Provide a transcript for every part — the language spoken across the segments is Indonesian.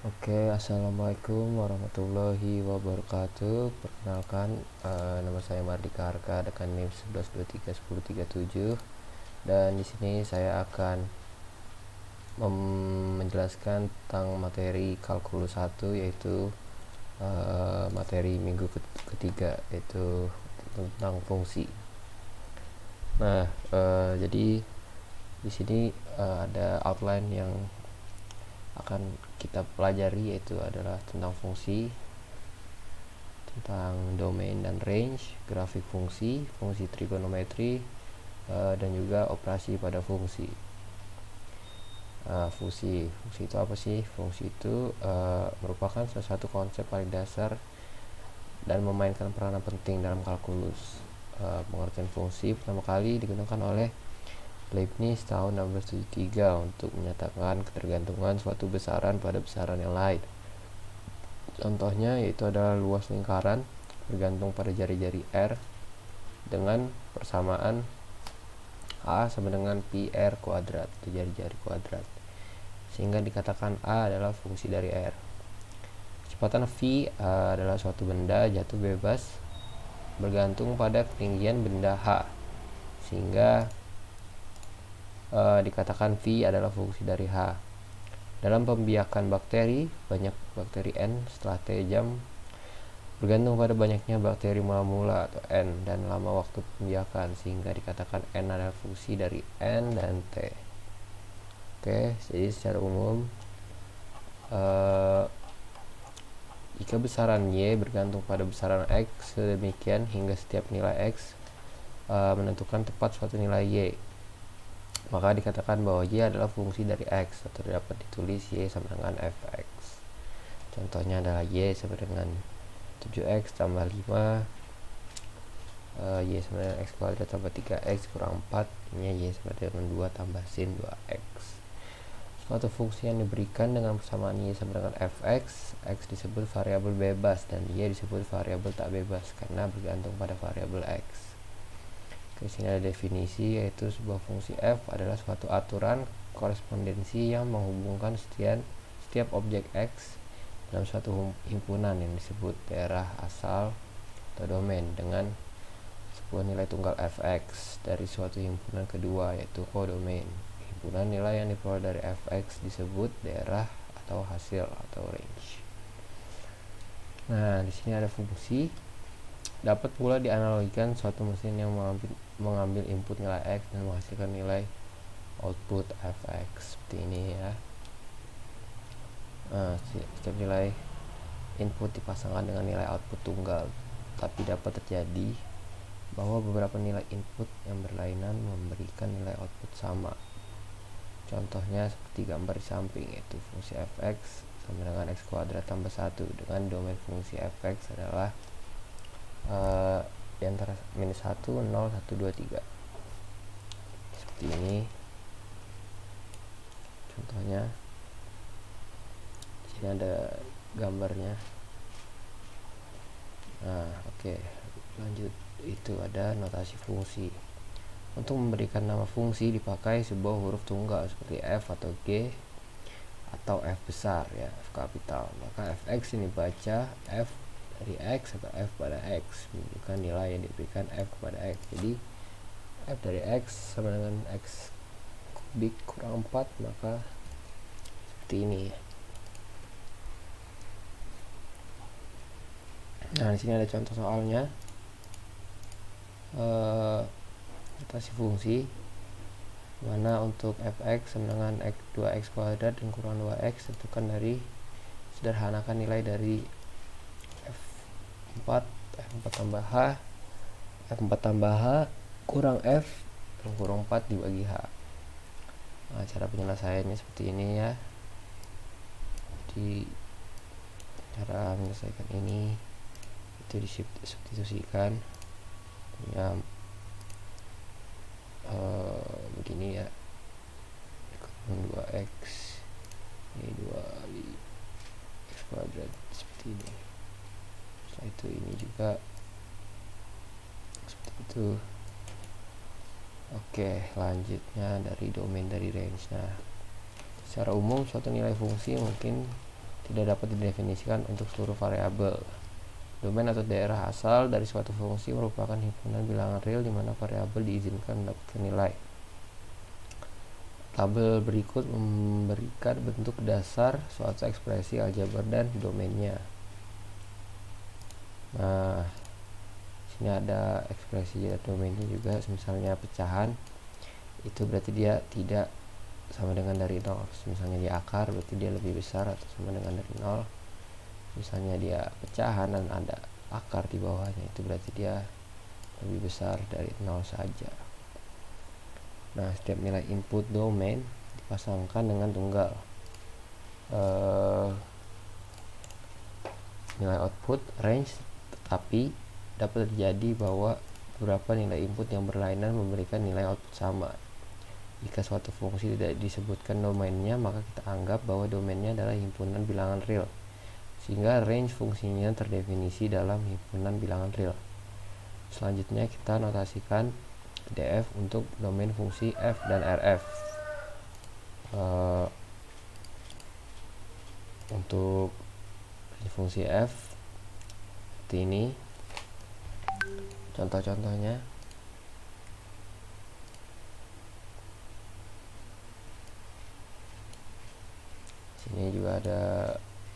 Assalamualaikum warahmatullahi wabarakatuh. Perkenalkan, nama saya Mardika Harka dengan NIM 11231037. Dan di sini saya akan menjelaskan tentang materi kalkulus 1, yaitu materi minggu ketiga, yaitu tentang fungsi. Nah, jadi di sini ada outline yang akan kita pelajari, yaitu adalah tentang fungsi, tentang domain dan range, grafik fungsi, fungsi trigonometri, dan juga operasi pada fungsi. Fungsi itu apa sih? Fungsi itu merupakan salah satu konsep paling dasar dan memainkan peranan penting dalam kalkulus. Pengertian fungsi pertama kali digunakan oleh Leibniz tahun 1673 untuk menyatakan ketergantungan suatu besaran pada besaran yang lain. Contohnya yaitu adalah luas lingkaran bergantung pada jari-jari R dengan persamaan A sama dengan pi R kuadrat, atau jari-jari kuadrat, sehingga dikatakan A adalah fungsi dari R. Kecepatan V adalah suatu benda jatuh bebas bergantung pada ketinggian benda H, sehingga dikatakan V adalah fungsi dari H. Dalam pembiakan bakteri, banyak bakteri N setelah T jam bergantung pada banyaknya bakteri mula-mula atau N dan lama waktu pembiakan, sehingga dikatakan N adalah fungsi dari N dan T. Jadi secara umum, jika besaran Y bergantung pada besaran X sedemikian hingga setiap nilai X menentukan tepat suatu nilai Y, maka dikatakan bahwa Y adalah fungsi dari X, atau dapat ditulis Y sama dengan Fx. Contohnya adalah Y sama dengan 7x tambah 5, Y sama dengan X kuadrat tambah 3x kurang 4, ini Y sama dengan 2 tambah sin 2x. Suatu fungsi yang diberikan dengan persamaan Y sama dengan Fx, X disebut variabel bebas dan Y disebut variabel tak bebas karena bergantung pada variabel X. Di sini ada definisi, yaitu sebuah fungsi f adalah suatu aturan korespondensi yang menghubungkan setiap objek x dalam suatu himpunan yang disebut daerah asal atau domain dengan sebuah nilai tunggal fx dari suatu himpunan kedua, yaitu kodomain. Himpunan nilai yang diperoleh dari fx disebut daerah atau hasil atau range. Nah, di sini ada fungsi. Dapat pula dianalogikan suatu mesin yang mengambil input nilai X dan menghasilkan nilai output Fx seperti ini ya. Setiap nilai input dipasangkan dengan nilai output tunggal, tapi dapat terjadi bahwa beberapa nilai input yang berlainan memberikan nilai output sama. Contohnya seperti gambar di samping, yaitu fungsi Fx sama dengan X kuadrat tambah 1 dengan domain fungsi Fx adalah di antara minus 1, 0, 1, 2, 3 seperti ini. Contohnya di sini ada gambarnya. Lanjut, itu ada notasi fungsi. Untuk memberikan nama fungsi dipakai sebuah huruf tunggal seperti F atau G atau F besar ya, F kapital. Maka Fx ini baca F dari X atau F pada X, menunjukkan nilai yang diberikan F kepada X. Jadi F dari X sama dengan X kubik kurang 4, maka seperti ini. Nah, di sini ada contoh soalnya. Notasi fungsi mana untuk Fx sama dengan X 2x kuadrat dan kurang 2x tentukan dari sederhanakan nilai dari F4 tambah H, F4 tambah H kurang F dan kurang 4 dibagi H. Nah, cara penyelesaiannya seperti ini ya. Jadi cara menyelesaikan ini itu disubstitusikan ya, begini ya, 2x ini 2x kuadrat seperti ini. Setelah itu ini juga seperti itu. Lanjutnya dari domain dari range. Nah, secara umum suatu nilai fungsi mungkin tidak dapat didefinisikan untuk seluruh variabel. Domain atau daerah asal dari suatu fungsi merupakan himpunan bilangan real di mana variabel diizinkan mendapatkan nilai. Tabel berikut memberikan bentuk dasar suatu ekspresi aljabar dan domainnya. Nah, sini ada ekspresi dan domainnya juga. Misalnya pecahan, itu berarti dia tidak sama dengan dari 0. Misalnya dia akar, berarti dia lebih besar atau sama dengan dari 0. Misalnya dia pecahan dan ada akar di bawahnya, itu berarti dia lebih besar dari 0 saja. Nah, setiap nilai input domain dipasangkan dengan tunggal. Nilai output range, tetapi dapat terjadi bahwa beberapa nilai input yang berlainan memberikan nilai output sama. Jika suatu fungsi tidak disebutkan domainnya, maka kita anggap bahwa domainnya adalah himpunan bilangan real, sehingga range fungsinya terdefinisi dalam himpunan bilangan real. Selanjutnya kita notasikan df untuk domain fungsi f dan rf. Untuk fungsi f seperti ini contoh-contohnya. Sini juga ada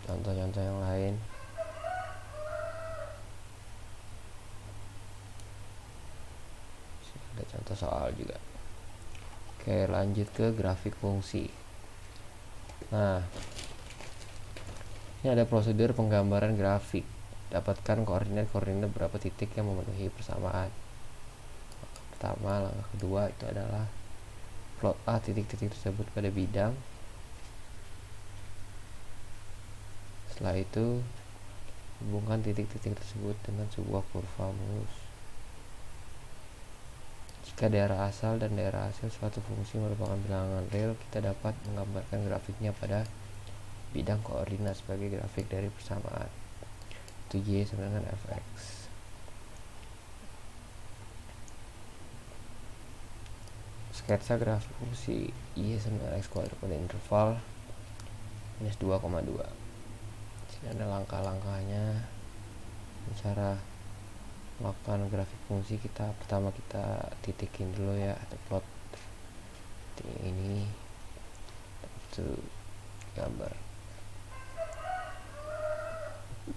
contoh-contoh yang lain. Sini ada contoh soal juga. Oke, lanjut ke grafik fungsi. Nah, ini ada prosedur penggambaran grafik. Dapatkan koordinat-koordinat berapa titik yang memenuhi persamaan. Pertama, langkah kedua itu adalah plot A titik-titik tersebut pada bidang. Setelah itu, hubungkan titik-titik tersebut dengan sebuah kurva mulus. Jika daerah asal dan daerah hasil suatu fungsi merupakan bilangan real, kita dapat menggambarkan grafiknya pada bidang koordinat sebagai grafik dari persamaan. Itu Y sama dengan fx. Sketsa grafik fungsi Y sama dengan x kuadrat pada interval minus 2,2. Sini ada langkah-langkahnya. Cara melakukan grafik fungsi, pertama kita titikin dulu ya, atau plot ini, itu gambar.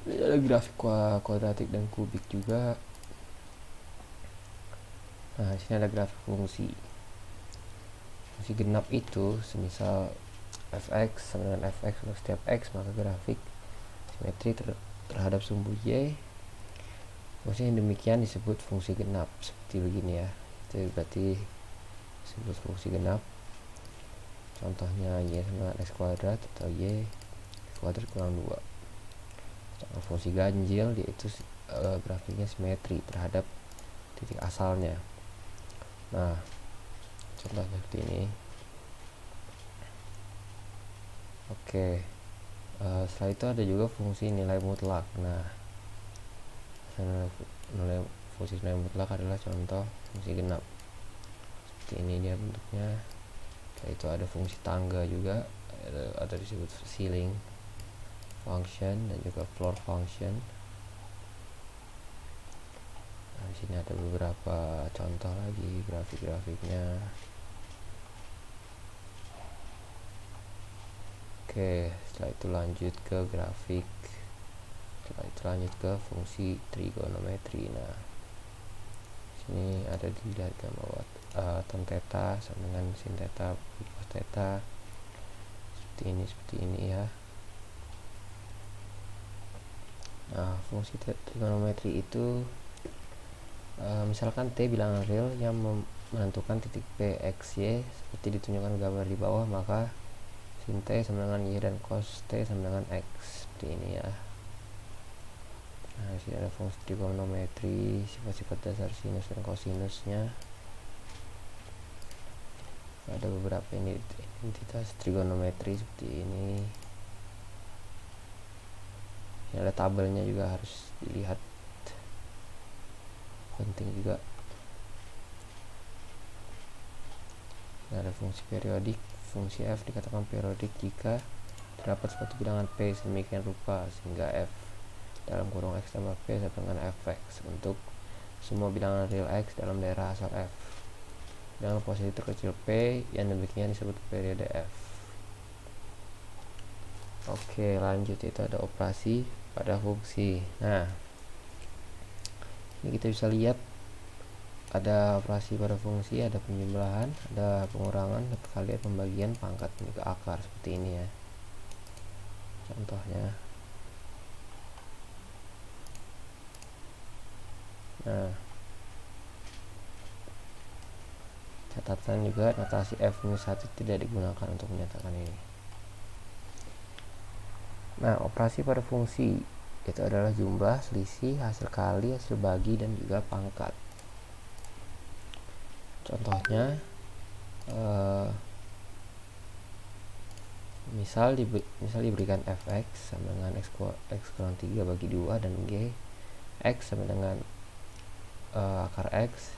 Ini ada grafik kuadratik dan kubik juga. Nah, di sini ada grafik fungsi genap itu, semisal fx sama dengan fx untuk setiap x, maka grafik simetri terhadap sumbu y. Fungsi yang demikian disebut fungsi genap, seperti begini ya. Itu berarti disebut fungsi genap. Contohnya y sama dengan x kuadrat atau y kuadrat kurang 2. Fungsi ganjil yaitu grafiknya simetri terhadap titik asalnya. Nah, contohnya seperti ini. Oke, setelah itu ada juga fungsi nilai mutlak. Nah, fungsi nilai mutlak adalah contoh fungsi genap. Seperti ini dia bentuknya. Setelah itu ada fungsi tangga juga, atau disebut ceiling function dan juga floor function. Nah, di sini ada beberapa contoh lagi grafik-grafiknya. Oke, setelah itu lanjut ke grafik. Setelah itu lanjut ke fungsi trigonometri. Nah, sini ada dilihat bahwa tan theta sama dengan sin theta cos theta, seperti ini ya. Nah, fungsi trigonometri itu misalkan T bilangan real yang menentukan titik P, X, Y seperti ditunjukkan gambar di bawah, maka sin T sama dengan Y dan cos T sama dengan X, seperti ini ya. Nah, di sini ada fungsi trigonometri, sifat-sifat dasar sinus dan kosinusnya. Ada beberapa identitas trigonometri seperti ini. Ini ada tabelnya juga, harus dilihat, penting juga. Nah, ada fungsi periodik. Fungsi f dikatakan periodik jika terdapat suatu bilangan P sedemikian rupa sehingga F dalam kurung X tambah P sama dengan Fx untuk semua bilangan real X dalam daerah asal F dengan posisi terkecil P yang demikian disebut periode F. Oke, lanjut, itu ada operasi pada fungsi. Nah, ini kita bisa lihat ada operasi pada fungsi, ada penjumlahan, ada pengurangan, ada perkalian, pembagian, pangkat, ini ke akar seperti ini ya. Contohnya. Nah, catatan juga notasi F-1 tidak digunakan untuk menyatakan ini. Nah, operasi pada fungsi itu adalah jumlah, selisih, hasil kali, hasil bagi, dan juga pangkat. Contohnya, misal diberikan fx sama dengan x kurang 3 bagi 2 dan g x sama dengan akar x.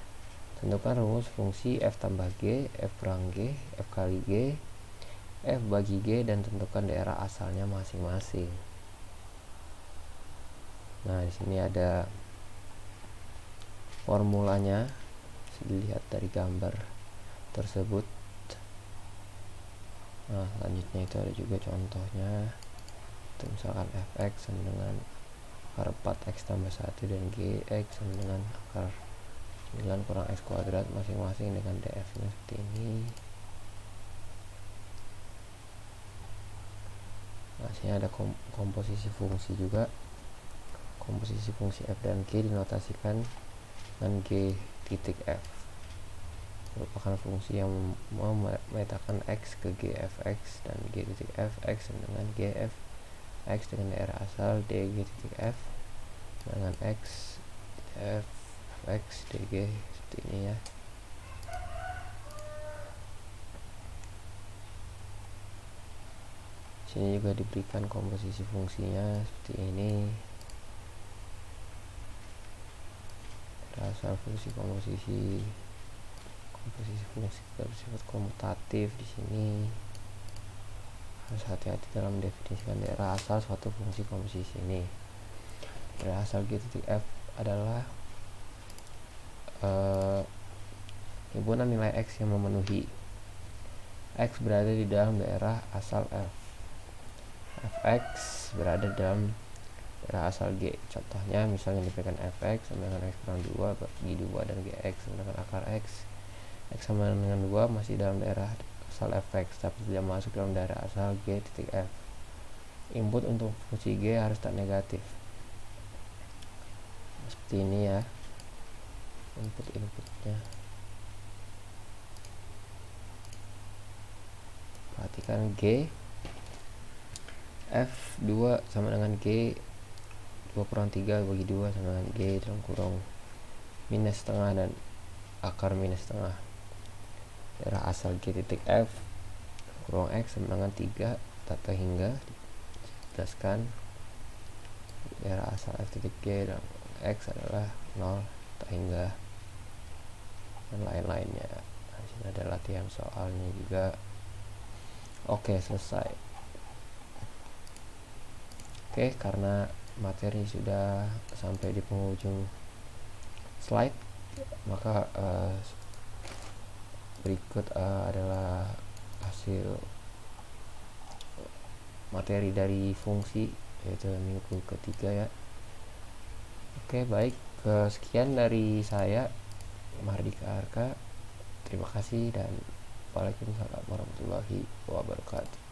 Tentukan rumus fungsi f tambah g, f kurang g, f kali g, f bagi g, dan tentukan daerah asalnya masing-masing. Nah, di sini ada formulanya, bisa dilihat dari gambar tersebut. Nah, selanjutnya itu ada juga contohnya. Itu misalkan fx sama dengan akar 4x tambah 1 dan gx sama dengan akar 9 kurang x kuadrat masing-masing dengan df nya seperti ini. Nah, sini ada komposisi fungsi juga. Komposisi fungsi f dan g dinotasikan dengan g titik f, merupakan fungsi yang memetakan x ke g fx, dan g titik f x dengan g f x dengan daerah asal dg titik f dengan x f x dg seperti ini ya. Sini juga diberikan komposisi fungsinya seperti ini. Asal fungsi komposisi fungsi bersifat komutatif di sini. Harus hati-hati dalam mendefinisikan daerah asal suatu fungsi komposisi ini. Daerah asal g titik f adalah himpunan nilai x yang memenuhi x berada di dalam daerah asal f. Fx berada di dalam daerah asal g. Contohnya misalnya diberikan fx sama dengan x kurang 2 bagi 2 dan gx sama dengan akar x. X sama dengan 2 masih dalam daerah asal fx tapi tidak masuk dalam daerah asal g titik f. Input untuk fungsi g harus tak negatif. Seperti ini ya. Inputnya. Perhatikan g f2 sama dengan g 2 kurang 3 bagi 2 sama dengan g dalam kurung minus setengah dan akar minus setengah. Daerah asal g titik f kurung x sama dengan 3 tata hingga dijelaskan daerah asal f titik g dan x adalah 0 tata hingga dan lain-lainnya. Nah, sini ada latihan soalnya juga. Oke, selesai. Oke, karena materi sudah sampai di penghujung slide, maka berikut adalah hasil materi dari fungsi, yaitu minggu ketiga ya. Oke, baik, sekian dari saya, Mardika Arka. Terima kasih dan Waalaikumsalam warahmatullahi wabarakatuh.